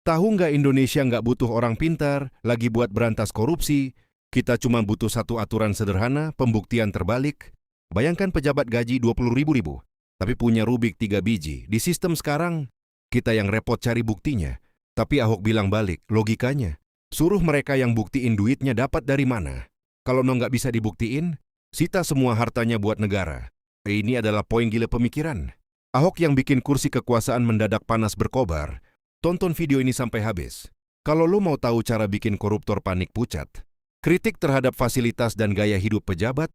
Tahu nggak Indonesia nggak butuh orang pintar, lagi buat berantas korupsi. Kita cuma butuh satu aturan sederhana, pembuktian terbalik. Bayangkan pejabat gaji 20.000, tapi punya Rubik 3 biji. Di sistem sekarang, kita yang repot cari buktinya. Tapi Ahok bilang balik, logikanya. Suruh mereka yang buktiin duitnya dapat dari mana. Kalau nggak bisa dibuktiin, sita semua hartanya buat negara. Ini adalah poin gila pemikiran. Ahok yang bikin kursi kekuasaan mendadak panas berkobar. Tonton video ini sampai habis. Kalau lo mau tahu cara bikin koruptor panik pucat, kritik terhadap fasilitas dan gaya hidup pejabat,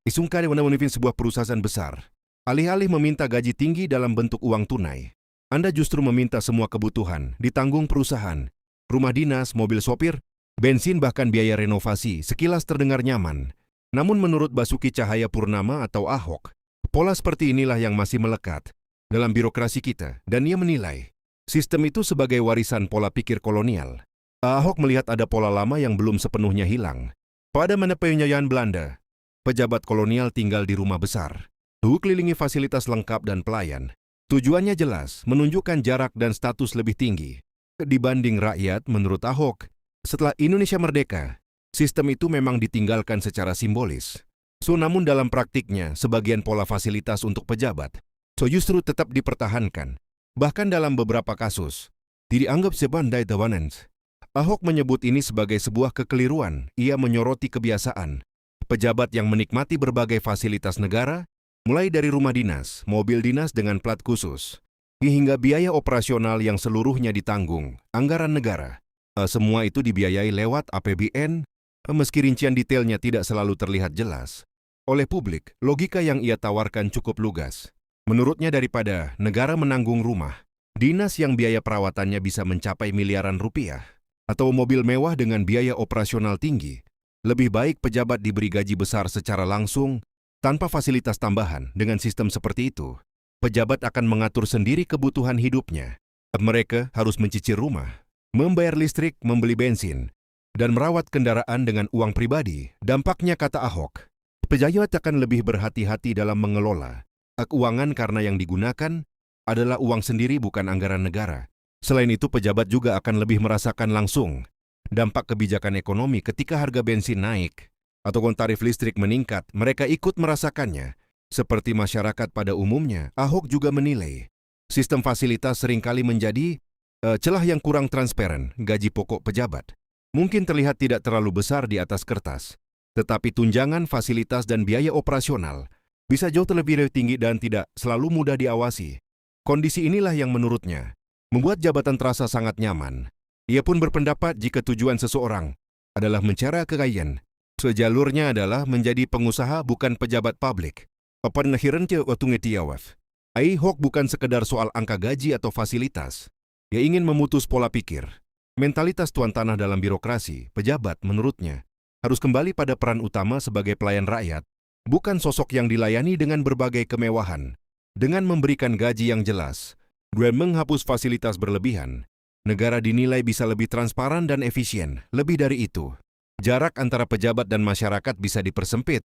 isungkan memimpin sebuah perusahaan besar. Alih-alih meminta gaji tinggi dalam bentuk uang tunai, Anda justru meminta semua kebutuhan ditanggung perusahaan. Rumah dinas, mobil sopir, bensin bahkan biaya renovasi sekilas terdengar nyaman. Namun menurut Basuki Cahayapurnama atau Ahok, pola seperti inilah yang masih melekat dalam birokrasi kita dan ia menilai sistem itu sebagai warisan pola pikir kolonial. Ahok melihat ada pola lama yang belum sepenuhnya hilang. Pada masa penjajahan Belanda, pejabat kolonial tinggal di rumah besar, dikelilingi fasilitas lengkap dan pelayan. Tujuannya jelas, menunjukkan jarak dan status lebih tinggi dibanding rakyat. Menurut Ahok, setelah Indonesia merdeka, sistem itu memang ditinggalkan secara simbolis. Namun dalam praktiknya, sebagian pola fasilitas untuk pejabat justru tetap dipertahankan. Bahkan dalam beberapa kasus, dianggap sebagai dominans. Ahok menyebut ini sebagai sebuah kekeliruan. Ia menyoroti kebiasaan pejabat yang menikmati berbagai fasilitas negara, mulai dari rumah dinas, mobil dinas dengan plat khusus, hingga biaya operasional yang seluruhnya ditanggung anggaran negara. Semua itu dibiayai lewat APBN, meski rincian detailnya tidak selalu terlihat jelas. Oleh publik, logika yang ia tawarkan cukup lugas. Menurutnya daripada negara menanggung rumah dinas yang biaya perawatannya bisa mencapai miliaran rupiah, atau mobil mewah dengan biaya operasional tinggi, lebih baik pejabat diberi gaji besar secara langsung, tanpa fasilitas tambahan. Dengan sistem seperti itu, pejabat akan mengatur sendiri kebutuhan hidupnya. Mereka harus mencicil rumah, membayar listrik, membeli bensin, dan merawat kendaraan dengan uang pribadi. Dampaknya, kata Ahok, pejabat akan lebih berhati-hati dalam mengelola keuangan karena yang digunakan adalah uang sendiri bukan anggaran negara. Selain itu, pejabat juga akan lebih merasakan langsung dampak kebijakan ekonomi ketika harga bensin naik atau tarif listrik meningkat. Mereka ikut merasakannya. Seperti masyarakat pada umumnya, Ahok juga menilai sistem fasilitas seringkali menjadi celah yang kurang transparan. Gaji pokok pejabat mungkin terlihat tidak terlalu besar di atas kertas, tetapi tunjangan, fasilitas, dan biaya operasional bisa jauh lebih tinggi dan tidak selalu mudah diawasi. Kondisi inilah yang menurutnya membuat jabatan terasa sangat nyaman. Ia pun berpendapat jika tujuan seseorang adalah mencari kekayaan, sejalurnya adalah menjadi pengusaha bukan pejabat publik. Ahok bukan sekedar soal angka gaji atau fasilitas. Ia ingin memutus pola pikir, mentalitas tuan tanah dalam birokrasi. Pejabat, menurutnya, harus kembali pada peran utama sebagai pelayan rakyat, bukan sosok yang dilayani dengan berbagai kemewahan. Dengan memberikan gaji yang jelas dan menghapus fasilitas berlebihan, negara dinilai bisa lebih transparan dan efisien. Lebih dari itu, jarak antara pejabat dan masyarakat bisa dipersempit,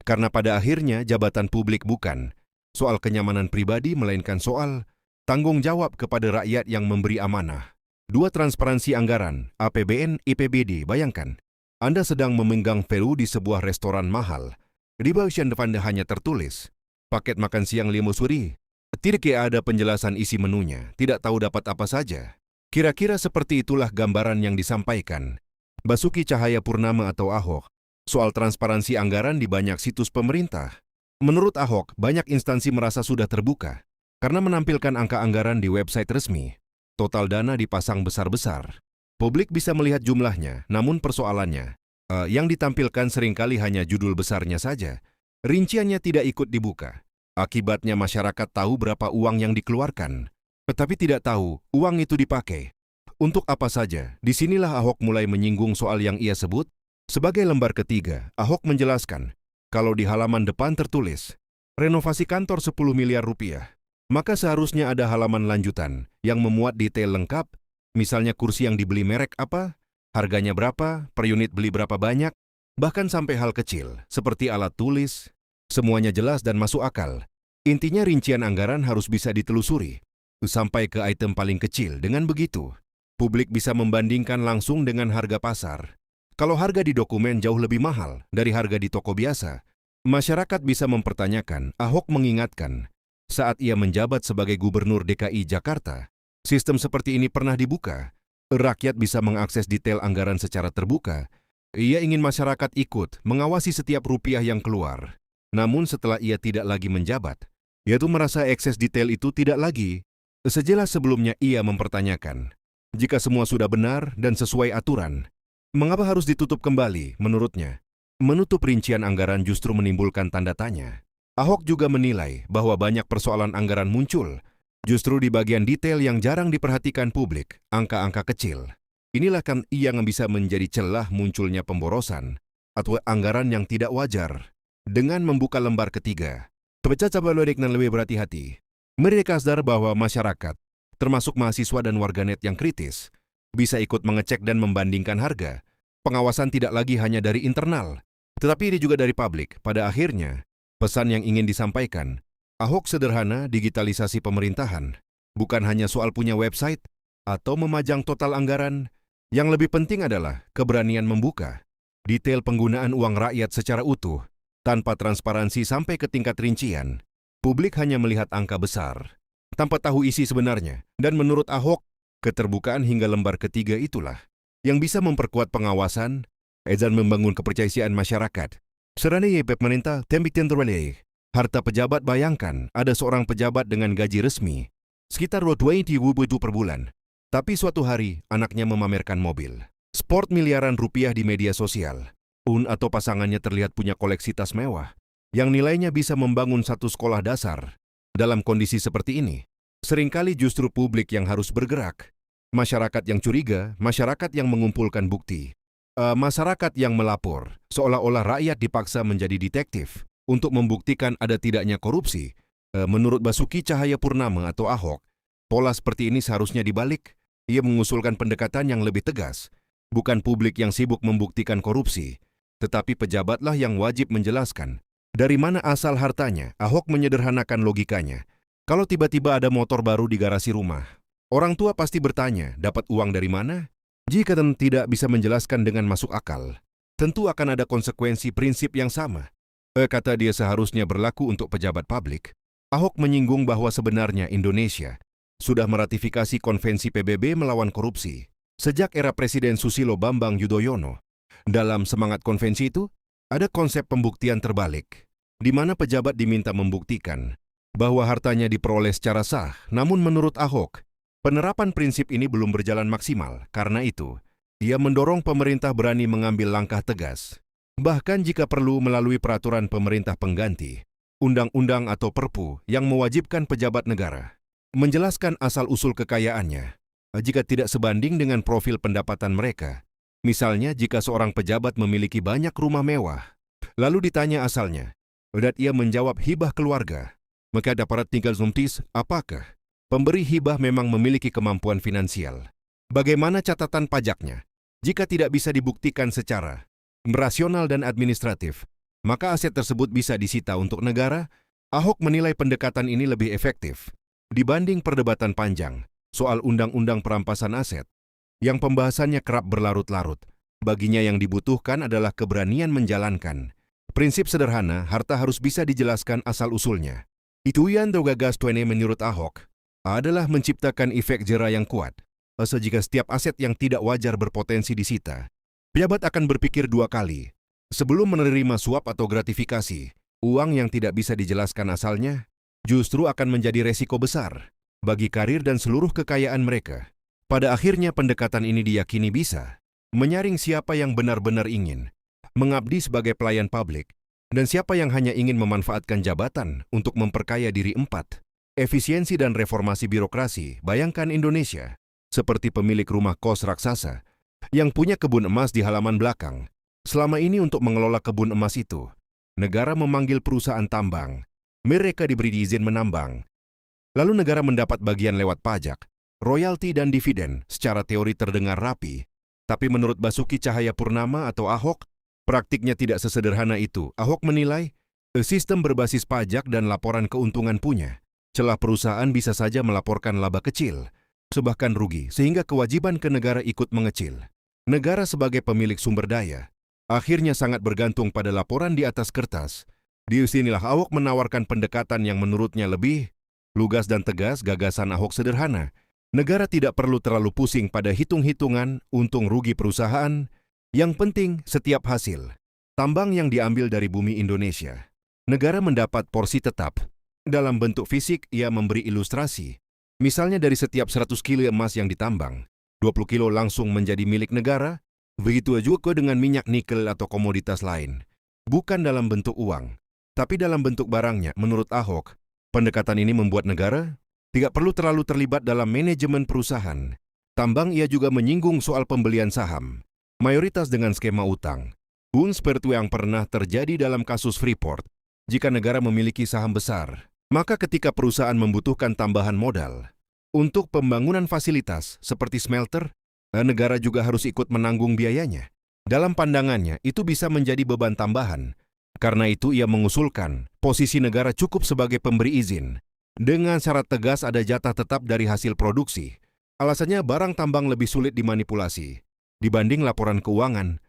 karena pada akhirnya jabatan publik bukan soal kenyamanan pribadi, melainkan soal tanggung jawab kepada rakyat yang memberi amanah. 2. Transparansi anggaran, APBN, IPBD. Bayangkan, Anda sedang memegang menu di sebuah restoran mahal. Di bagian depan hanya tertulis, paket makan siang 5 suri. Tidak ada penjelasan isi menunya, tidak tahu dapat apa saja. Kira-kira seperti itulah gambaran yang disampaikan Basuki Cahayapurnama atau Ahok soal transparansi anggaran di banyak situs pemerintah. Menurut Ahok, banyak instansi merasa sudah terbuka karena menampilkan angka anggaran di website resmi. Total dana dipasang besar-besar. Publik bisa melihat jumlahnya, namun persoalannya, yang ditampilkan seringkali hanya judul besarnya saja. Rinciannya tidak ikut dibuka. Akibatnya masyarakat tahu berapa uang yang dikeluarkan, tetapi tidak tahu uang itu dipakai untuk apa saja. Disinilah Ahok mulai menyinggung soal yang ia sebut sebagai lembar ketiga. Ahok menjelaskan, kalau di halaman depan tertulis, renovasi kantor 10 miliar rupiah, maka seharusnya ada halaman lanjutan yang memuat detail lengkap, misalnya kursi yang dibeli merek apa, harganya berapa, per unit beli berapa banyak, bahkan sampai hal kecil, seperti alat tulis. Semuanya jelas dan masuk akal. Intinya rincian anggaran harus bisa ditelusuri, sampai ke item paling kecil. Dengan begitu, Publik bisa membandingkan langsung dengan harga pasar. Kalau harga di dokumen jauh lebih mahal dari harga di toko biasa, masyarakat bisa mempertanyakan. Ahok mengingatkan, saat ia menjabat sebagai Gubernur DKI Jakarta, sistem seperti ini pernah dibuka. Rakyat bisa mengakses detail anggaran secara terbuka. Ia ingin masyarakat ikut mengawasi setiap rupiah yang keluar. Namun setelah ia tidak lagi menjabat, ia tuh merasa akses detail itu tidak lagi sejelas sebelumnya. Ia mempertanyakan, jika semua sudah benar dan sesuai aturan, mengapa harus ditutup kembali? Menurutnya, menutup rincian anggaran justru menimbulkan tanda tanya. Ahok juga menilai bahwa banyak persoalan anggaran muncul justru di bagian detail yang jarang diperhatikan publik, angka-angka kecil. Inilah kan yang bisa menjadi celah munculnya pemborosan atau anggaran yang tidak wajar. Dengan membuka lembar ketiga, Tebeca Cabalodek dan lebih berhati-hati. Mereka sadar bahwa masyarakat, termasuk mahasiswa dan warganet yang kritis, bisa ikut mengecek dan membandingkan harga. Pengawasan tidak lagi hanya dari internal, tetapi ini juga dari publik. Pada akhirnya, pesan yang ingin disampaikan, Ahok sederhana digitalisasi pemerintahan, bukan hanya soal punya website atau memajang total anggaran. Yang lebih penting adalah keberanian membuka detail penggunaan uang rakyat secara utuh, tanpa transparansi sampai ke tingkat rincian. Publik hanya melihat angka besar, tanpa tahu isi sebenarnya. Dan menurut Ahok, keterbukaan hingga lembar ketiga itulah yang bisa memperkuat pengawasan dan membangun kepercayaan masyarakat. Serane pemerintah tembik tenderwaleh. Harta pejabat, bayangkan ada seorang pejabat dengan gaji resmi sekitar 20.000 per bulan. Tapi suatu hari anaknya memamerkan mobil sport miliaran rupiah di media sosial. Atau pasangannya terlihat punya koleksi tas mewah yang nilainya bisa membangun satu sekolah dasar. Dalam kondisi seperti ini, seringkali justru publik yang harus bergerak. Masyarakat yang curiga, masyarakat yang mengumpulkan bukti, masyarakat yang melapor, seolah-olah rakyat dipaksa menjadi detektif untuk membuktikan ada tidaknya korupsi. Menurut Basuki Cahayapurnama atau Ahok, pola seperti ini seharusnya dibalik. Ia mengusulkan pendekatan yang lebih tegas. Bukan publik yang sibuk membuktikan korupsi, tetapi pejabatlah yang wajib menjelaskan dari mana asal hartanya. Ahok menyederhanakan logikanya. Kalau tiba-tiba ada motor baru di garasi rumah, orang tua pasti bertanya, dapat uang dari mana? Jika tidak bisa menjelaskan dengan masuk akal, tentu akan ada konsekuensi. Prinsip yang sama, kata dia, seharusnya berlaku untuk pejabat publik. Ahok menyinggung bahwa sebenarnya Indonesia sudah meratifikasi Konvensi PBB melawan korupsi sejak era Presiden Susilo Bambang Yudhoyono. Dalam semangat konvensi itu, ada konsep pembuktian terbalik, di mana pejabat diminta membuktikan bahwa hartanya diperoleh secara sah. Namun menurut Ahok, penerapan prinsip ini belum berjalan maksimal. Karena itu, ia mendorong pemerintah berani mengambil langkah tegas, bahkan jika perlu melalui peraturan pemerintah pengganti, undang-undang atau perpu yang mewajibkan pejabat negara menjelaskan asal-usul kekayaannya jika tidak sebanding dengan profil pendapatan mereka. Misalnya, jika seorang pejabat memiliki banyak rumah mewah, lalu ditanya asalnya, dan ia menjawab hibah keluarga, maka dapat tinggal zumtis, apakah pemberi hibah memang memiliki kemampuan finansial? Bagaimana catatan pajaknya? Jika tidak bisa dibuktikan secara rasional dan administratif, maka aset tersebut bisa disita untuk negara. Ahok menilai pendekatan ini lebih efektif dibanding perdebatan panjang soal undang-undang perampasan aset yang pembahasannya kerap berlarut-larut. Baginya yang dibutuhkan adalah keberanian menjalankan prinsip sederhana, harta harus bisa dijelaskan asal-usulnya. Itu yang gagas tuene menurut Ahok adalah menciptakan efek jera yang kuat. Jika setiap aset yang tidak wajar berpotensi disita, pejabat akan berpikir dua kali sebelum menerima suap atau gratifikasi. Uang yang tidak bisa dijelaskan asalnya justru akan menjadi resiko besar bagi karir dan seluruh kekayaan mereka. Pada akhirnya pendekatan ini diyakini bisa menyaring siapa yang benar-benar ingin mengabdi sebagai pelayan publik dan siapa yang hanya ingin memanfaatkan jabatan untuk memperkaya diri. 4. Efisiensi dan reformasi birokrasi. Bayangkan Indonesia seperti pemilik rumah kos raksasa yang punya kebun emas di halaman belakang. Selama ini untuk mengelola kebun emas itu, negara memanggil perusahaan tambang. Mereka diberi izin menambang. Lalu negara mendapat bagian lewat pajak, royalti dan dividen. Secara teori terdengar rapi, tapi menurut Basuki Cahayapurnama atau Ahok, praktiknya tidak sesederhana itu. Ahok menilai, sistem berbasis pajak dan laporan keuntungan punya celah. Perusahaan bisa saja melaporkan laba kecil, bahkan rugi, sehingga kewajiban ke negara ikut mengecil. Negara sebagai pemilik sumber daya akhirnya sangat bergantung pada laporan di atas kertas. Di sinilah Ahok menawarkan pendekatan yang menurutnya lebih lugas dan tegas. Gagasan Ahok sederhana. Negara tidak perlu terlalu pusing pada hitung-hitungan untung rugi perusahaan. Yang penting setiap hasil tambang yang diambil dari bumi Indonesia, negara mendapat porsi tetap. Dalam bentuk fisik, ia memberi ilustrasi. Misalnya dari setiap 100 kilo emas yang ditambang, 20 kilo langsung menjadi milik negara. Begitu juga dengan minyak nikel atau komoditas lain. Bukan dalam bentuk uang, tapi dalam bentuk barangnya. Menurut Ahok, pendekatan ini membuat negara tidak perlu terlalu terlibat dalam manajemen perusahaan. Tambang ia juga menyinggung soal pembelian saham, mayoritas dengan skema utang. Seperti yang pernah terjadi dalam kasus Freeport. Jika negara memiliki saham besar, maka ketika perusahaan membutuhkan tambahan modal untuk pembangunan fasilitas seperti smelter, negara juga harus ikut menanggung biayanya. Dalam pandangannya, itu bisa menjadi beban tambahan. Karena itu ia mengusulkan posisi negara cukup sebagai pemberi izin. Dengan syarat tegas ada jatah tetap dari hasil produksi. Alasannya barang tambang lebih sulit dimanipulasi. Dibanding laporan keuangan,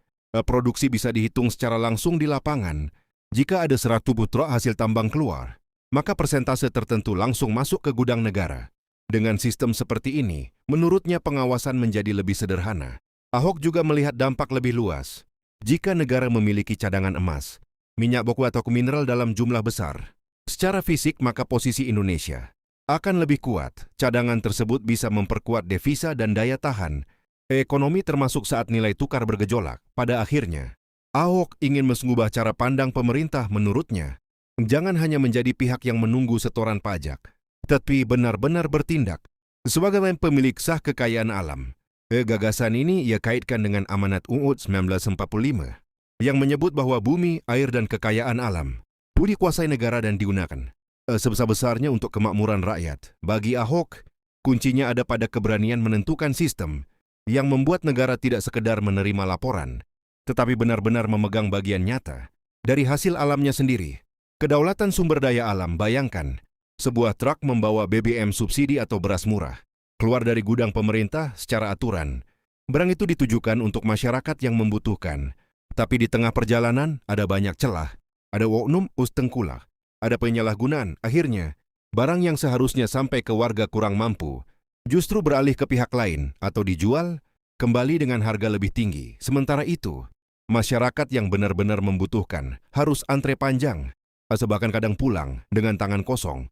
produksi bisa dihitung secara langsung di lapangan. Jika ada 100 truk hasil tambang keluar, maka persentase tertentu langsung masuk ke gudang negara. Dengan sistem seperti ini, menurutnya pengawasan menjadi lebih sederhana. Ahok juga melihat dampak lebih luas. Jika negara memiliki cadangan emas, minyak boksit atau mineral dalam jumlah besar, secara fisik maka posisi Indonesia akan lebih kuat. Cadangan tersebut bisa memperkuat devisa dan daya tahan ekonomi termasuk saat nilai tukar bergejolak. Pada akhirnya, Ahok ingin mengubah cara pandang pemerintah. Menurutnya, jangan hanya menjadi pihak yang menunggu setoran pajak, tapi benar-benar bertindak sebagai pemilik sah kekayaan alam. Gagasan ini ia kaitkan dengan Amanat UUD 1945 yang menyebut bahwa bumi, air, dan kekayaan alam dikuasai negara dan digunakan sebesar-besarnya untuk kemakmuran rakyat. Bagi Ahok, kuncinya ada pada keberanian menentukan sistem yang membuat negara tidak sekedar menerima laporan, tetapi benar-benar memegang bagian nyata dari hasil alamnya sendiri. Kedaulatan sumber daya alam. Bayangkan, sebuah truk membawa BBM subsidi atau beras murah keluar dari gudang pemerintah secara aturan. Barang itu ditujukan untuk masyarakat yang membutuhkan. Tapi di tengah perjalanan ada banyak celah, ada oknum tengkulak, ada penyalahgunaan. Akhirnya, barang yang seharusnya sampai ke warga kurang mampu justru beralih ke pihak lain atau dijual kembali dengan harga lebih tinggi. Sementara itu, masyarakat yang benar-benar membutuhkan harus antre panjang, bahkan kadang pulang dengan tangan kosong.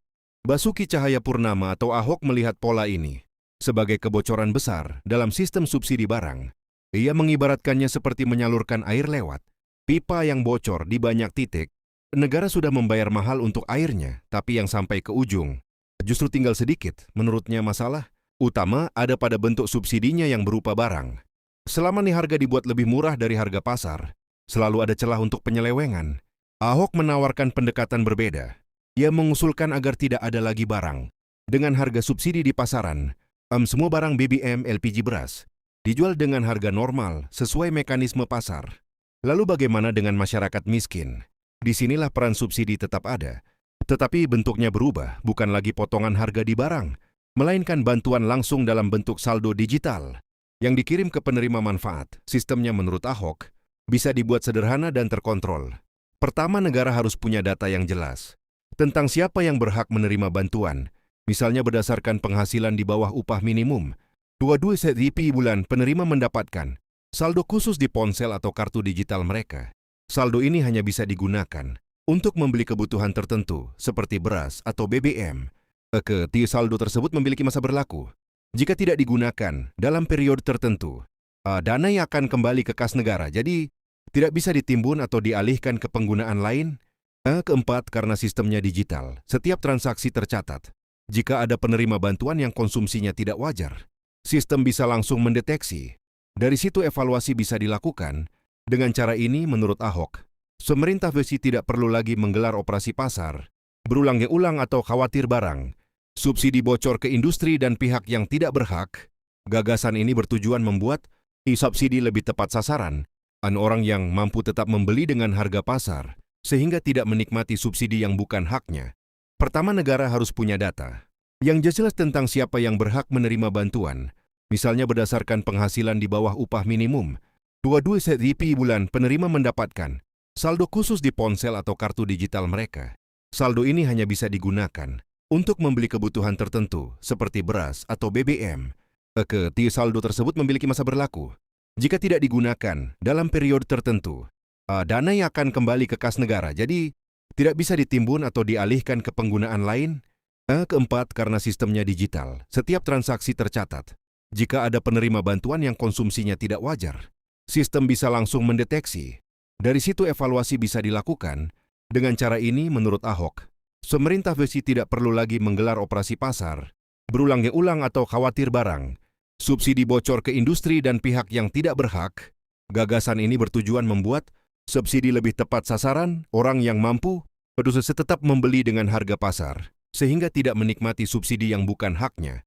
Basuki Cahayapurnama atau Ahok melihat pola ini sebagai kebocoran besar dalam sistem subsidi barang. Ia mengibaratkannya seperti menyalurkan air lewat pipa yang bocor di banyak titik. Negara sudah membayar mahal untuk airnya, tapi yang sampai ke ujung justru tinggal sedikit. Menurutnya masalah utama ada pada bentuk subsidinya yang berupa barang. Selama nih harga dibuat lebih murah dari harga pasar, selalu ada celah untuk penyelewengan. Ahok menawarkan pendekatan berbeda. Ia mengusulkan agar tidak ada lagi barang dengan harga subsidi di pasaran. Semua barang BBM, LPG, beras dijual dengan harga normal sesuai mekanisme pasar. Lalu bagaimana dengan masyarakat miskin? Disinilah peran subsidi tetap ada, tetapi bentuknya berubah, bukan lagi potongan harga di barang, melainkan bantuan langsung dalam bentuk saldo digital yang dikirim ke penerima manfaat. Sistemnya menurut Ahok bisa dibuat sederhana dan terkontrol. Pertama, negara harus punya data yang jelas tentang siapa yang berhak menerima bantuan, misalnya berdasarkan penghasilan di bawah upah minimum. Dua-dua setiap bulan penerima mendapatkan saldo khusus di ponsel atau kartu digital mereka. Saldo ini hanya bisa digunakan untuk membeli kebutuhan tertentu seperti beras atau BBM. Saldo tersebut memiliki masa berlaku. Jika tidak digunakan dalam periode tertentu, dana yang akan kembali ke kas negara, jadi tidak bisa ditimbun atau dialihkan ke penggunaan lain. Keempat, karena sistemnya digital, setiap transaksi tercatat. Jika ada penerima bantuan yang konsumsinya tidak wajar, sistem bisa langsung mendeteksi. Dari situ evaluasi bisa dilakukan. Dengan cara ini, menurut Ahok, pemerintah versi tidak perlu lagi menggelar operasi pasar berulang-ulang atau khawatir barang subsidi bocor ke industri dan pihak yang tidak berhak. Gagasan ini bertujuan membuat subsidi lebih tepat sasaran. Orang yang mampu tetap membeli dengan harga pasar, sehingga tidak menikmati subsidi yang bukan haknya. Pertama, negara harus punya data Yang jelas tentang siapa yang berhak menerima bantuan, misalnya berdasarkan penghasilan di bawah upah minimum, dua-dua setiap bulan penerima mendapatkan saldo khusus di ponsel atau kartu digital mereka. Saldo ini hanya bisa digunakan untuk membeli kebutuhan tertentu seperti beras atau BBM. Saldo tersebut memiliki masa berlaku. Jika tidak digunakan dalam periode tertentu, dana yang akan kembali ke kas negara, jadi tidak bisa ditimbun atau dialihkan ke penggunaan lain. Keempat, karena sistemnya digital, setiap transaksi tercatat. Jika ada penerima bantuan yang konsumsinya tidak wajar, sistem bisa langsung mendeteksi. Dari situ evaluasi bisa dilakukan. Dengan cara ini, menurut Ahok, pemerintah versi tidak perlu lagi menggelar operasi pasar, berulang-ulang atau khawatir barang subsidi bocor ke industri dan pihak yang tidak berhak. Gagasan ini bertujuan membuat subsidi lebih tepat sasaran, orang yang mampu harus tetap membeli dengan harga pasar, sehingga tidak menikmati subsidi yang bukan haknya.